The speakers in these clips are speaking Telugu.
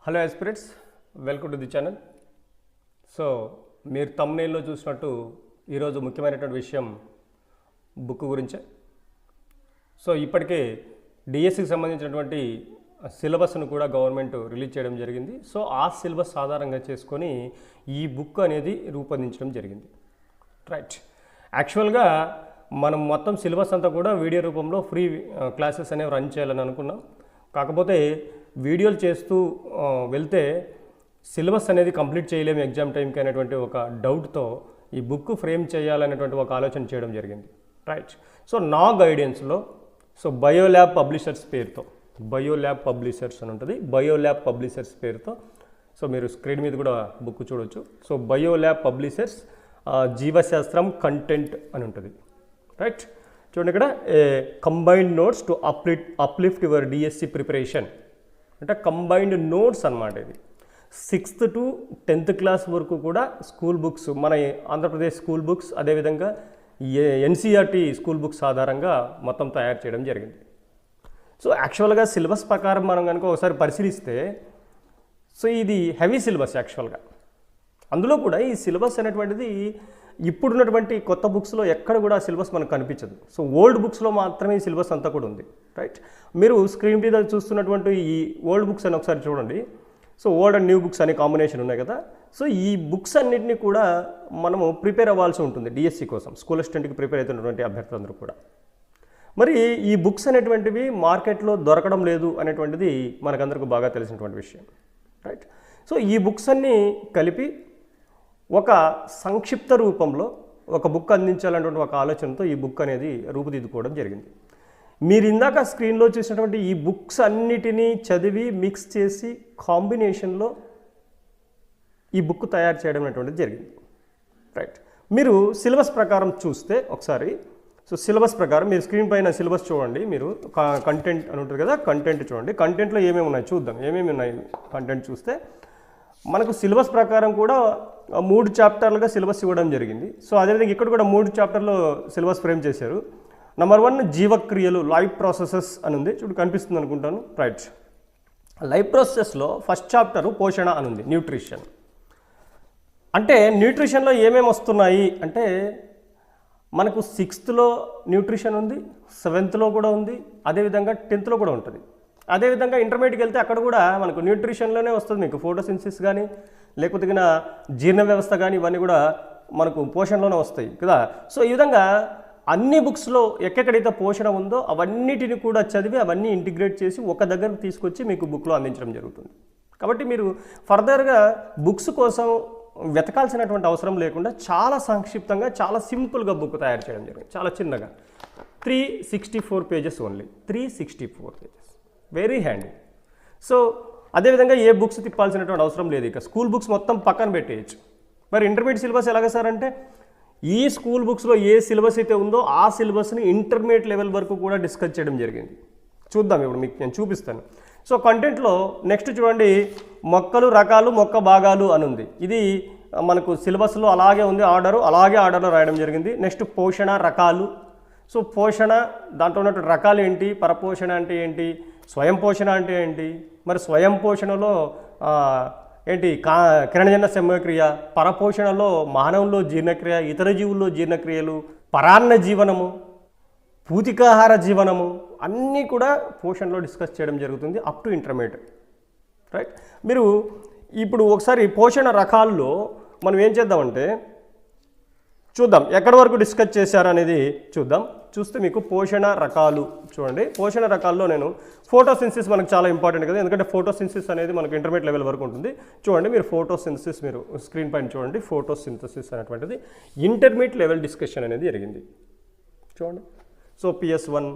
Hello aspirants, welcome to the channel. So మీరు థంబ్నెయిల్లో చూసినట్టు ఈరోజు ముఖ్యమైనటువంటి విషయం బుక్ గురించే. సో ఇప్పటికే డిఎస్సికి సంబంధించినటువంటి సిలబస్ను కూడా గవర్నమెంట్ రిలీజ్ చేయడం జరిగింది. సో ఆ సిలబస్ ఆధారంగా చేసుకొని ఈ బుక్ అనేది రూపొందించడం జరిగింది. రైట్, యాక్చువల్గా మనం మొత్తం సిలబస్ అంతా కూడా వీడియో రూపంలో ఫ్రీ క్లాసెస్ అనేవి రన్ చేయాలని అనుకున్నాం. కాకపోతే వీడియోలు చేస్తూ వెళ్తే సిలబస్ అనేది కంప్లీట్ చేయలేము ఎగ్జామ్ టైంకి అనేటువంటి ఒక డౌట్తో ఈ బుక్ ఫ్రేమ్ చేయాలనేటువంటి ఒక ఆలోచన చేయడం జరిగింది. రైట్, సో నా గైడెన్స్లో బయోల్యాబ్ పబ్లిషర్స్ పేరుతో, బయోల్యాబ్ పబ్లిషర్స్ అని ఉంటుంది, బయోల్యాబ్ పబ్లిషర్స్ పేరుతో సో మీరు స్క్రీన్ మీద కూడా బుక్ చూడొచ్చు. సో బయోల్యాబ్ పబ్లిషర్స్ జీవశాస్త్రం కంటెంట్ అని ఉంటుంది. రైట్, చూడండి ఇక్కడ combined notes to uplift your DSC preparation అంటే కంబైన్డ్ నోట్స్ అన్నమాట. ఇది 6th to 10th క్లాస్ వరకు కూడా స్కూల్ బుక్స్, మన ఆంధ్రప్రదేశ్ స్కూల్ బుక్స్, అదేవిధంగా ఎన్సీఆర్టీ స్కూల్ బుక్స్ ఆధారంగా మొత్తం తయారు చేయడం జరిగింది. సో యాక్చువల్గా సిలబస్ ప్రకారం మనం కనుక ఒకసారి పరిశీలిస్తే సో ఇది హెవీ సిలబస్ యాక్చువల్గా. అందులో కూడా ఈ సిలబస్ అనేటువంటిది ఇప్పుడున్నటువంటి కొత్త బుక్స్లో ఎక్కడ కూడా సిలబస్ మనకు కనిపించదు. సో ఓల్డ్ బుక్స్లో మాత్రమే ఈ సిలబస్ అంతా కూడా ఉంది. రైట్, మీరు స్క్రీన్ మీద చూస్తున్నటువంటి ఈ ఓల్డ్ బుక్స్ అని ఒకసారి చూడండి. So old and new books అనే కాంబినేషన్ ఉన్నాయి కదా. సో ఈ బుక్స్ అన్నింటినీ కూడా మనము ప్రిపేర్ అవ్వాల్సి ఉంటుంది డిఎస్సి కోసం, స్కూల్ అసిస్టెంట్కి ప్రిపేర్ అవుతున్నటువంటి అభ్యర్థులందరూ కూడా. మరి ఈ బుక్స్ అనేటువంటివి మార్కెట్లో దొరకడం లేదు అనేటువంటిది మనకందరికీ బాగా తెలిసినటువంటి విషయం. రైట్, సో ఈ బుక్స్ అన్నీ కలిపి ఒక సంక్షిప్త రూపంలో ఒక బుక్ అందించాలన్నటువంటి ఒక ఆలోచనతో ఈ బుక్ అనేది రూపుదిద్దుకోవడం జరిగింది. మీరు ఇందాక స్క్రీన్లో చూసినటువంటి ఈ బుక్స్ అన్నిటినీ చదివి మిక్స్ చేసి కాంబినేషన్లో ఈ బుక్ తయారు చేయడం అనేటువంటిది జరిగింది. రైట్, మీరు సిలబస్ ప్రకారం చూస్తే ఒకసారి, సో సిలబస్ ప్రకారం మీరు స్క్రీన్ పైన సిలబస్ చూడండి. మీరు కంటెంట్ అని ఉంటుంది కదా, కంటెంట్ చూడండి. కంటెంట్లో ఏమేమి ఉన్నాయి చూద్దాం. ఏమేమి ఉన్నాయి కంటెంట్ చూస్తే మనకు సిలబస్ ప్రకారం కూడా 3 చాప్టర్లుగా సిలబస్ ఇవ్వడం జరిగింది. సో అదేవిధంగా ఇక్కడ కూడా 3 చాప్టర్లో సిలబస్ ఫ్రేమ్ చేశారు. నెంబర్ 1 జీవక్రియలు, లైఫ్ ప్రాసెసెస్ అని ఉంది, చూడు కనిపిస్తుంది అనుకుంటాను. రైట్, లైఫ్ ప్రాసెసెస్లో ఫస్ట్ చాప్టర్ పోషణ అని ఉంది, న్యూట్రిషన్. అంటే న్యూట్రిషన్లో ఏమేమి వస్తున్నాయి అంటే మనకు 6thలో న్యూట్రిషన్ ఉంది, 7thలో కూడా ఉంది, అదేవిధంగా 10thలో కూడా ఉంటుంది. అదేవిధంగా ఇంటర్మీడియట్కి వెళ్తే అక్కడ కూడా మనకు న్యూట్రిషన్లోనే వస్తుంది. మీకు ఫోటోసింథసిస్ కానీ లేకపోతే జీర్ణ వ్యవస్థ కానీ ఇవన్నీ కూడా మనకు పోషణలోనే వస్తాయి కదా. సో ఈ విధంగా అన్ని బుక్స్లో ఎక్కడైతే పోషణ ఉందో అవన్నిటిని కూడా చదివి అవన్నీ ఇంటిగ్రేట్ చేసి ఒక దగ్గరకు తీసుకొచ్చి మీకు బుక్లో అందించడం జరుగుతుంది. కాబట్టి మీరు ఫర్దర్గా బుక్స్ కోసం వెతకాల్సినటువంటి అవసరం లేకుండా చాలా సంక్షిప్తంగా, చాలా సింపుల్గా బుక్ తయారు చేయడం జరిగింది. చాలా చిన్నగా 364 pages only, 364 pages, very handy. So అదేవిధంగా ఏ బుక్స్ తిప్పాల్సినటువంటి అవసరం లేదు. ఇక స్కూల్ బుక్స్ మొత్తం పక్కన పెట్టేయచ్చు. మరి ఇంటర్మీడియట్ సిలబస్ ఎలాగ సార్ అంటే ఈ స్కూల్ బుక్స్లో ఏ సిలబస్ అయితే ఉందో ఆ సిలబస్ని ఇంటర్మీడియట్ లెవెల్ వరకు కూడా డిస్కస్ చేయడం జరిగింది. చూద్దాం, ఇప్పుడు మీకు నేను చూపిస్తాను. సో కంటెంట్లో నెక్స్ట్ చూడండి, మొక్కలు రకాలు, మొక్క భాగాలు అని ఉంది. ఇది మనకు సిలబస్లో అలాగే ఉంది, అలాగే ఆర్డర్లో రాయడం జరిగింది. నెక్స్ట్ పోషణ రకాలు. సో పోషణ దాంట్లో ఉన్నటువంటి రకాలు ఏంటి, పరపోషణ అంటే ఏంటి, స్వయం పోషణ అంటే ఏంటి, మరి స్వయం పోషణలో ఏంటి కిరణజన్య సమక్రియ, పరపోషణలో మానవుల్లో జీర్ణక్రియ, ఇతర జీవుల్లో జీర్ణక్రియలు, పరాన్న జీవనము, పూతికాహార జీవనము అన్నీ కూడా పోషణలో డిస్కస్ చేయడం జరుగుతుంది అప్ టు ఇంటర్మీడియట్. రైట్, మీరు ఇప్పుడు ఒకసారి పోషణ రకాల్లో మనం ఏం చేద్దామంటే చూద్దాం ఎక్కడి వరకు డిస్కస్ చేశారు అనేది చూద్దాం. చూస్తే మీకు పోషణ రకాలు చూడండి. పోషణ రకాల్లో నేను ఫోటోసింథసిస్ మనకు చాలా ఇంపార్టెంట్ కదా, ఎందుకంటే ఫోటోసింథసిస్ అనేది మనకు ఇంటర్మీడియట్ లెవెల్ వరకు ఉంటుంది. చూడండి మీరు ఫోటోసింథసిస్, మీరు స్క్రీన్ పైన చూడండి, ఫోటోసింథసిస్ అనేటువంటిది ఇంటర్మీడియట్ లెవెల్ డిస్కషన్ అనేది జరిగింది. చూడండి, సో PS1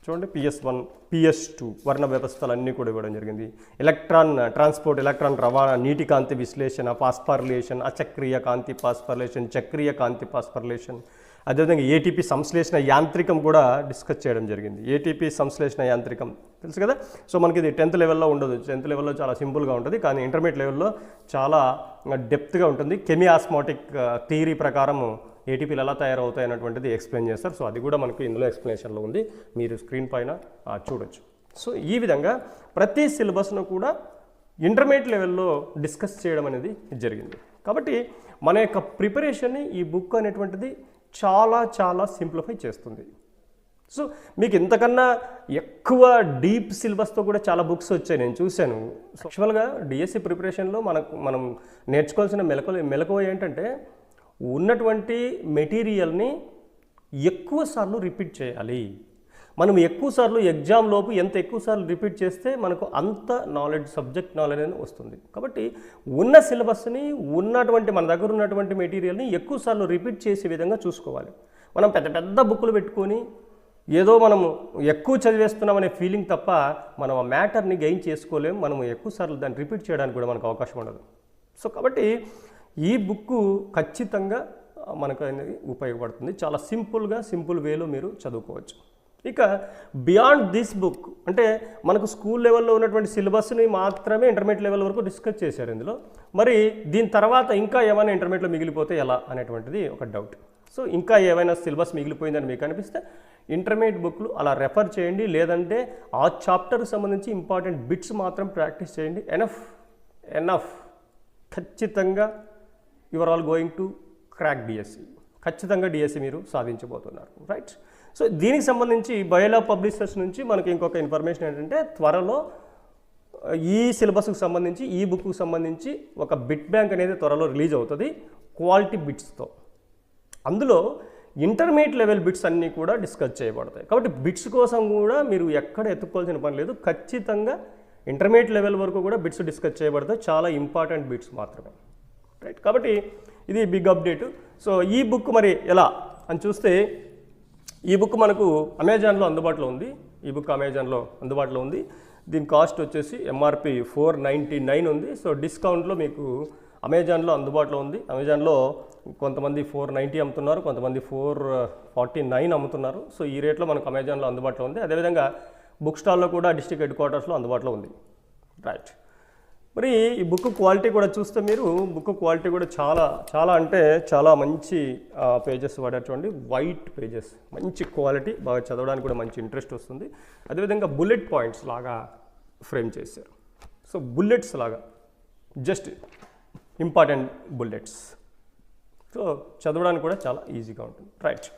చూడండి, PS1, PS2 వర్ణ వ్యవస్థలు అన్నీ కూడా ఇవ్వడం జరిగింది. ఎలక్ట్రాన్ ట్రాన్స్పోర్ట్, ఎలక్ట్రాన్ రవాణా, నీటి కాంతి విశ్లేషణ, పాస్ఫార్లేషన్, అచక్రీయ కాంతి పాస్ఫార్లేషన్, చక్రీయ కాంతి పాస్ఫార్లేషన్, అదేవిధంగా ఏటీపీ సంశ్లేషణ యాంత్రికం కూడా డిస్కస్ చేయడం జరిగింది. ఏటీపీ సంశ్లేషణ యాంత్రికం తెలుసు కదా. సో మనకి ఇది 10th లెవెల్లో ఉండదు, 10th లెవెల్లో చాలా సింపుల్గా ఉంటుంది, కానీ ఇంటర్మీడియట్ లెవెల్లో చాలా డెప్త్గా ఉంటుంది. కెమియాస్మాటిక్ థియరీ ప్రకారం ఏటీపీలు ఎలా తయారవుతాయి అన్నటువంటిది ఎక్స్ప్లెయిన్ చేస్తారు. సో అది కూడా మనకు ఇందులో ఎక్స్ప్లెనేషన్లో ఉంది, మీరు స్క్రీన్ పైన చూడొచ్చు. సో ఈ విధంగా ప్రతి సిలబస్ను కూడా ఇంటర్మీడియట్ లెవెల్లో డిస్కస్ చేయడం అనేది జరిగింది. కాబట్టి మన యొక్క ప్రిపరేషన్ని ఈ బుక్ అనేటువంటిది చాలా చాలా సింప్లిఫై చేస్తుంది. సో మీకు ఇంతకన్నా ఎక్కువ డీప్ సిలబస్తో కూడా చాలా బుక్స్ వచ్చాయి, నేను చూశాను. యాక్చువల్గా డిఎస్సి ప్రిపరేషన్లో మనం నేర్చుకోవాల్సిన మెలకువ ఏంటంటే ఉన్నటువంటి మెటీరియల్ని ఎక్కువ సార్లు రిపీట్ చేయాలి. మనం ఎక్కువసార్లు ఎగ్జామ్ లోపు ఎంత ఎక్కువసార్లు రిపీట్ చేస్తే మనకు అంత నాలెడ్జ్, సబ్జెక్ట్ నాలెడ్జ్ అనేది వస్తుంది. కాబట్టి ఉన్న సిలబస్ని, ఉన్నటువంటి మన దగ్గర ఉన్నటువంటి మెటీరియల్ని ఎక్కువసార్లు రిపీట్ చేసే విధంగా చూసుకోవాలి. మనం పెద్ద పెద్ద బుక్కులు పెట్టుకొని ఏదో మనము ఎక్కువ చదివేస్తున్నాం అనే ఫీలింగ్ తప్ప మనం ఆ మ్యాటర్ని గెయిన్ చేసుకోలేము. మనం ఎక్కువసార్లు దాన్ని రిపీట్ చేయడానికి కూడా మనకు అవకాశం ఉండదు. సో కాబట్టి ఈ బుక్ ఖచ్చితంగా మనకు అనేది ఉపయోగపడుతుంది. చాలా సింపుల్ వేలో మీరు చదువుకోవచ్చు. ఇక బియాండ్ దిస్ బుక్ అంటే మనకు స్కూల్ లెవెల్లో ఉన్నటువంటి సిలబస్ని మాత్రమే ఇంటర్మీడియట్ లెవెల్ వరకు డిస్కస్ చేశారు ఇందులో. మరి దీని తర్వాత ఇంకా ఏమైనా ఇంటర్మీడియట్లో మిగిలిపోతే ఎలా అనేటువంటిది ఒక డౌట్. సో ఇంకా ఏమైనా సిలబస్ మిగిలిపోయిందని మీకు అనిపిస్తే ఇంటర్మీడియట్ బుక్లు అలా రెఫర్ చేయండి. లేదంటే ఆ చాప్టర్కి సంబంధించి ఇంపార్టెంట్ బిట్స్ మాత్రం ప్రాక్టీస్ చేయండి. ఎనఫ్. ఖచ్చితంగా you are all going to crack DSC. ఖచ్చితంగా డిఎస్సి మీరు సాధించబోతున్నారు, రైట్? సో దీనికి సంబంధించి బయోలాబ్ పబ్లిషర్స్ నుంచి మనకి ఇంకొక ఇన్ఫర్మేషన్ ఏంటంటే త్వరలో ఈ సిలబస్కి సంబంధించి, ఈ బుక్కి సంబంధించి ఒక బిట్ బ్యాంక్ అనేది త్వరలో రిలీజ్ అవుతుంది క్వాలిటీ బిట్స్తో. అందులో ఇంటర్మీడియట్ లెవెల్ బిట్స్ అన్నీ కూడా డిస్కస్ చేయబడతాయి. కాబట్టి బిట్స్ కోసం కూడా మీరు ఎక్కడ ఎత్తుక్కోవాల్సిన పని లేదు. ఖచ్చితంగా ఇంటర్మీడియట్ లెవెల్ వరకు కూడా బిట్స్ డిస్కస్ చేయబడతాయి. చాలా ఇంపార్టెంట్ బిట్స్ మాత్రమే, రైట్? కాబట్టి ఇది బిగ్ అప్డేట్. సో ఈ బుక్ మరి ఎలా అని చూస్తే, ఈ బుక్ మనకు అమెజాన్లో అందుబాటులో ఉంది. దీని కాస్ట్ వచ్చేసి ఎంఆర్పి 499 ఉంది. సో డిస్కౌంట్లో మీకు అమెజాన్లో అందుబాటులో ఉంది. అమెజాన్లో కొంతమంది 490 అమ్ముతున్నారు, కొంతమంది 449 అమ్ముతున్నారు. సో ఈ రేట్లో మనకు అమెజాన్లో అందుబాటులో ఉంది. అదేవిధంగా బుక్ స్టాల్లో కూడా డిస్ట్రిక్ట్ హెడ్ క్వార్టర్స్లో అందుబాటులో ఉంది, రైట్? మరి ఈ బుక్ క్వాలిటీ కూడా చూస్తే మీరు బుక్ క్వాలిటీ కూడా చాలా అంటే చాలా మంచి పేజెస్ వాడారు చూడండి. వైట్ పేజెస్, మంచి క్వాలిటీ, బాగా చదవడానికి కూడా మంచి ఇంట్రెస్ట్ వస్తుంది. అదేవిధంగా బుల్లెట్ పాయింట్స్ లాగా ఫ్రేమ్ చేశారు. సో బుల్లెట్స్ లాగా జస్ట్ ఇంపార్టెంట్ బుల్లెట్స్. సో చదవడానికి కూడా చాలా ఈజీగా ఉంటుంది, రైట్?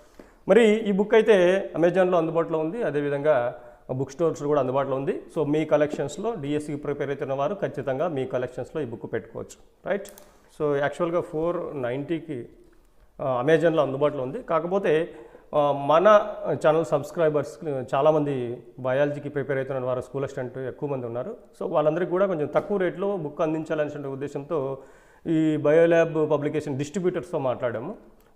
మరి ఈ బుక్ అయితే అమెజాన్లో అందుబాటులో ఉంది. అదేవిధంగా బుక్ స్టోర్స్ కూడా అందుబాటులో ఉంది. సో మీ కలెక్షన్స్లో డిఎస్సికి ప్రిపేర్ అవుతున్న వారు ఖచ్చితంగా మీ కలెక్షన్స్లో ఈ బుక్ పెట్టుకోవచ్చు, రైట్? సో యాక్చువల్గా 490కి అమెజాన్లో అందుబాటులో ఉంది. కాకపోతే మన ఛానల్ సబ్స్క్రైబర్స్ చాలామంది బయాలజీకి ప్రిపేర్ అవుతున్న వారు, స్కూల్ అసిస్టెంట్ ఎక్కువ మంది ఉన్నారు. సో వాళ్ళందరికీ కూడా కొంచెం తక్కువ రేట్లో బుక్ అందించాలనే ఉద్దేశంతో ఈ బయోల్యాబ్ పబ్లికేషన్ డిస్ట్రిబ్యూటర్స్తో మాట్లాడాము.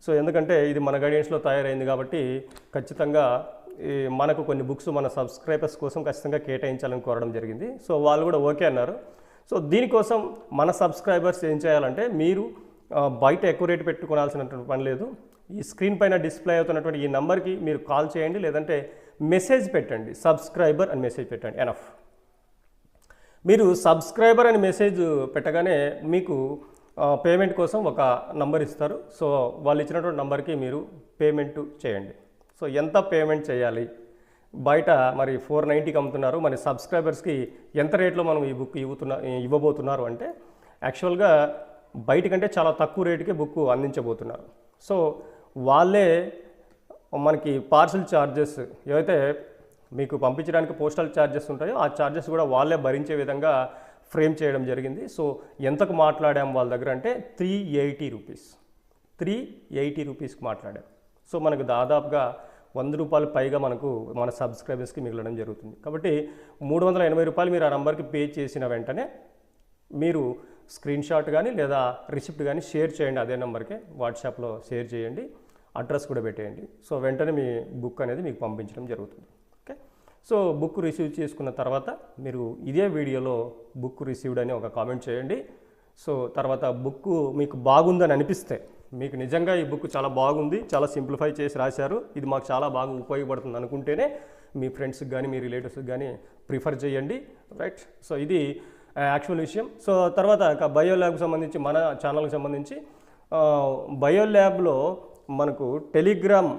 సో ఎందుకంటే ఇది మన గైడెన్స్లో తయారైంది కాబట్టి ఖచ్చితంగా మనకు కొన్ని బుక్స్ మన సబ్స్క్రైబర్స్ కోసం ఖచ్చితంగా కేటాయించాలని కోరడం జరిగింది. సో వాళ్ళు కూడా ఓకే అన్నారు. సో దీనికోసం మన సబ్స్క్రైబర్స్ ఏం చేయాలంటే, మీరు బయట ఎక్కువ రేటు పెట్టుకోవాల్సినటువంటి పని లేదు. ఈ స్క్రీన్ పైన డిస్ప్లే అవుతున్నటువంటి ఈ నెంబర్కి మీరు కాల్ చేయండి, లేదంటే మెసేజ్ పెట్టండి, సబ్స్క్రైబర్ అని మెసేజ్ పెట్టండి. ఎనఫ్. మీరు సబ్స్క్రైబర్ అని మెసేజ్ పెట్టగానే మీకు పేమెంట్ కోసం ఒక నంబర్ ఇస్తారు. సో వాళ్ళు ఇచ్చినటువంటి నంబర్కి మీరు పేమెంట్ చేయండి. సో ఎంత పేమెంట్ చేయాలి, బయట మరి 490కి అమ్ముతున్నారు, మరి సబ్స్క్రైబర్స్కి ఎంత రేట్లో మనం ఈ బుక్ ఇవ్వబోతున్నారు అంటే, యాక్చువల్గా బయటకంటే చాలా తక్కువ రేటుకే బుక్ అందించబోతున్నారు. సో వాళ్ళే మనకి పార్సల్ ఛార్జెస్ ఏవైతే మీకు పంపించడానికి పోస్టల్ ఛార్జెస్ ఉంటాయో ఆ ఛార్జెస్ కూడా వాళ్ళే భరించే విధంగా ఫ్రేమ్ చేయడం జరిగింది. సో ఎంతకు మాట్లాడాం వాళ్ళ దగ్గర అంటే 380 రూపీస్, 380 రూపీస్కి మాట్లాడాం. సో మనకు దాదాపుగా 100 రూపాయలు పైగా మనకు మన సబ్స్క్రైబర్స్కి మిగలడం జరుగుతుంది. కాబట్టి 380 రూపాయలు మీరు ఆ నెంబర్కి పే చేసిన వెంటనే మీరు స్క్రీన్ షాట్ కానీ లేదా రిసిప్ట్ కానీ షేర్ చేయండి. అదే నెంబర్కే వాట్సాప్లో షేర్ చేయండి, అడ్రస్ కూడా పెట్టేయండి. సో వెంటనే మీ బుక్ అనేది మీకు పంపించడం జరుగుతుంది. ఓకే. సో బుక్ రిసీవ్ చేసుకున్న తర్వాత మీరు ఇదే వీడియోలో బుక్ రిసీవ్డ్ అని ఒక కామెంట్ చేయండి. సో తర్వాత బుక్ మీకు బాగుందని అనిపిస్తే, మీకు నిజంగా ఈ బుక్ చాలా బాగుంది, చాలా సింప్లిఫై చేసి రాశారు, ఇది మాకు చాలా బాగా ఉపయోగపడుతుంది అనుకుంటేనే మీ ఫ్రెండ్స్కి కానీ మీ రిలేటివ్స్కి కానీ ప్రిఫర్ చేయండి, రైట్? సో ఇది యాక్చువల్ విషయం. సో తర్వాత బయోల్యాబ్కి సంబంధించి మన ఛానల్కి సంబంధించి బయోల్యాబ్లో మనకు టెలిగ్రామ్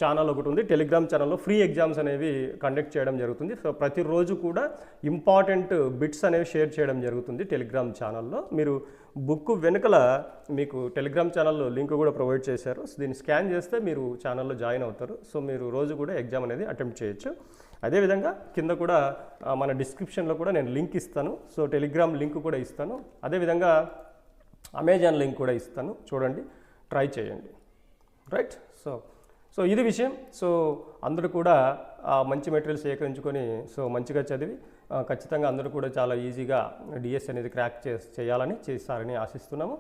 ఛానల్ ఒకటి ఉంది. టెలిగ్రామ్ ఛానల్లో ఫ్రీ ఎగ్జామ్స్ అనేవి కండక్ట్ చేయడం జరుగుతుంది. సో ప్రతిరోజు కూడా ఇంపార్టెంట్ బిట్స్ అనేవి షేర్ చేయడం జరుగుతుంది టెలిగ్రామ్ ఛానల్లో. మీరు బుక్ వెనుకల మీకు టెలిగ్రామ్ ఛానల్లో లింక్ కూడా ప్రొవైడ్ చేశారు. సో దీన్ని స్కాన్ చేస్తే మీరు ఛానల్లో జాయిన్ అవుతారు. సో మీరు రోజు కూడా ఎగ్జామ్ అనేది అటెంప్ట్ చేయొచ్చు. అదేవిధంగా కింద కూడా మన డిస్క్రిప్షన్లో కూడా నేను లింక్ ఇస్తాను. సో టెలిగ్రామ్ లింక్ కూడా ఇస్తాను. అదేవిధంగా అమెజాన్ లింక్ కూడా ఇస్తాను, చూడండి, ట్రై చేయండి. రైట్. సో ఇది విషయం. సో అందరూ కూడా మంచి మెటీరియల్ సేకరించుకొని సో మంచిగా చదివి ఖచ్చితంగా అందరూ కూడా చాలా ఈజీగా డిఎస్సి అనేది క్రాక్ చేయాలని చేస్తారని ఆశిస్తున్నాము.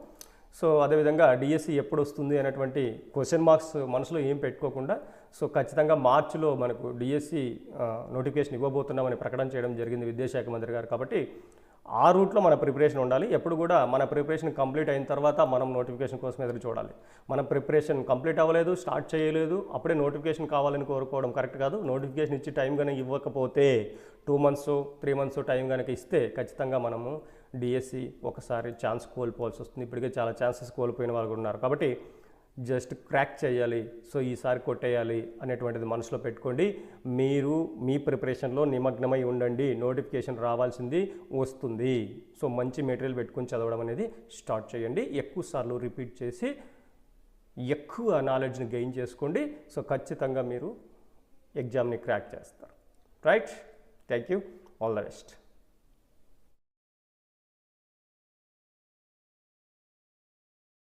సో అదేవిధంగా డిఎస్సి ఎప్పుడు వస్తుంది అనేటువంటి క్వశ్చన్ మార్క్స్ మనసులో ఏం పెట్టుకోకుండా సో ఖచ్చితంగా మార్చిలో మనకు డిఎస్సి నోటిఫికేషన్ ఇవ్వబోతున్నామని ప్రకటన చేయడం జరిగింది విద్యాశాఖ మంత్రి గారు. కాబట్టి ఆ రూట్లో మన ప్రిపరేషన్ ఉండాలి. ఎప్పుడు కూడా మన ప్రిపరేషన్ కంప్లీట్ అయిన తర్వాత మనం నోటిఫికేషన్ కోసం ఎదురు చూడాలి. మన ప్రిపరేషన్ కంప్లీట్ అవ్వలేదు, స్టార్ట్ చేయలేదు, అప్పుడే నోటిఫికేషన్ కావాలని కోరుకోవడం కరెక్ట్ కాదు. నోటిఫికేషన్ ఇచ్చి టైం కనుక ఇవ్వకపోతే 2 months 3 months టైం కనుక ఇస్తే ఖచ్చితంగా మనము డిఎస్సి ఒకసారి ఛాన్స్ కోల్పోవాల్సి వస్తుంది. ఇప్పటికే చాలా ఛాన్సెస్ కోల్పోయిన వాళ్ళు కూడా ఉన్నారు. కాబట్టి జస్ట్ క్రాక్ చేయాలి, సో ఈసారి కొట్టేయాలి అనేటువంటిది మనసులో పెట్టుకోండి. మీరు మీ ప్రిపరేషన్లో నిమగ్నమై ఉండండి. నోటిఫికేషన్ రావాల్సింది వస్తుంది. సో మంచి మెటీరియల్ పెట్టుకొని చదవడం అనేది స్టార్ట్ చేయండి. ఎక్కువ సార్లు రిపీట్ చేసి ఎక్కువ నాలెడ్జ్ని గెయిన్ చేసుకోండి. సో ఖచ్చితంగా మీరు ఎగ్జామ్ని క్రాక్ చేస్తారు. Right. Thank you. All the best.